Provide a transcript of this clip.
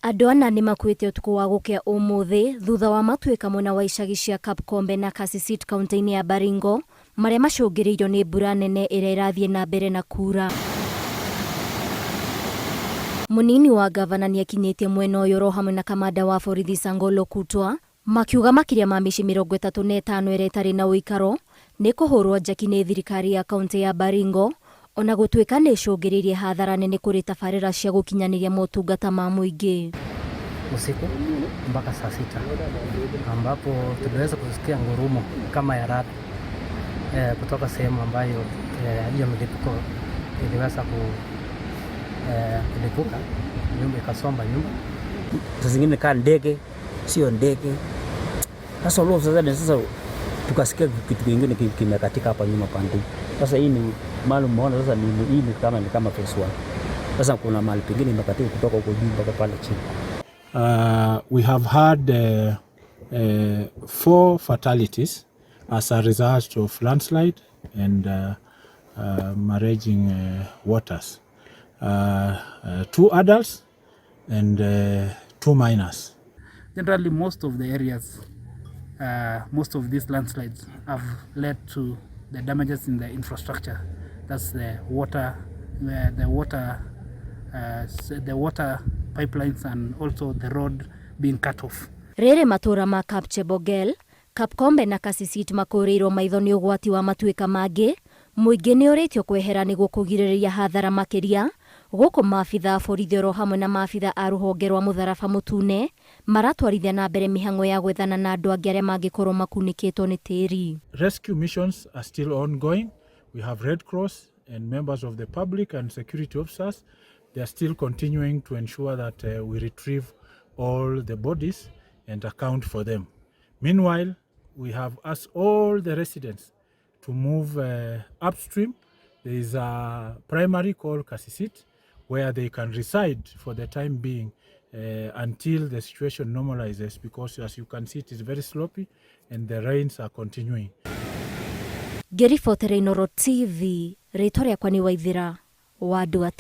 Andũ ana nĩ makuĩte ũtukũ wa gũkĩa ũmũthĩ thutha wa Matuĩka mwena wa icagi cia Kapkombe na Kasisit kaunti-inĩ ya Baringo marĩa macũngĩrĩirio nĩ mbura nene ĩrĩa ĩrathiĩ na mbere na kuura. Mũnini wa gavana nĩ akinyĩtie mwena ũyũ ro hamwe na kamanda wa borithi Sangolo Kutwa makiuga makĩria ma mĩciĩ 35 ĩrĩa ĩtarĩ na ũikaro nĩ kũhũrwo njeki nĩ thirikari ya kaunti ya Baringo, ona gũtuĩka nĩ icũngĩrĩirie hathara nene kũrĩ tabarĩra cia gũkinyanĩria motungata ma mũingĩ. Usiku mpaka saa 6 ambapo tuliweza kusikia ngurumo kama ya radi kutoka sehemu ambayo hiyo milipuko iliweza kulipuka, nyumba ikasomba nyumba. Sasa zingine kaa ndege, sio ndege. Sasa tukasikia kitu kingine kimekatika hapa nyuma pande. Sasa hii ni maalum muona, sasa ni kama phase 1. Sasa kuna mahali pengine imekatika kutoka huko juu mpaka pale chini. We have had 4 fatalities as a result of landslide and raging waters. 2 adults and 2 minors. Generally, most of the areas, most of these landslides have led to the damages in the infrastructure. That's the water pipelines and also the road being cut off. Rĩrĩ matũra ma Kapchebogel, Kapkombe na Kasisit makũrĩirwo maitho nĩ ũgwati wa Matuĩka mangĩ, mũingĩ nĩ ũrĩtio kwehera nĩguo kũgirĩrĩria hathara makĩria, gũkũ maabitha borithi ro hamwe na maabitha a rũhonge rwa mũtharaba mũtune maratwarithia na mbere mĩhang'o ya gwethana na andũ angĩ arĩa mangĩkorwo makunĩkĩtwo nĩ tĩri. Rescue missions are still ongoing. We have Red Cross and members of the public and security officers. They are still continuing to ensure that we retrieve all the bodies and account for them. Meanwhile, we have asked all the residents to move upstream. There is a primary called Kasisit where they can reside for the time being until the situation normalizes, because as you can see it is very sloppy and the rains are continuing. Ngĩribotera Inooro TV, rĩtwa rĩakwa nĩ Waithĩra wa Andũ.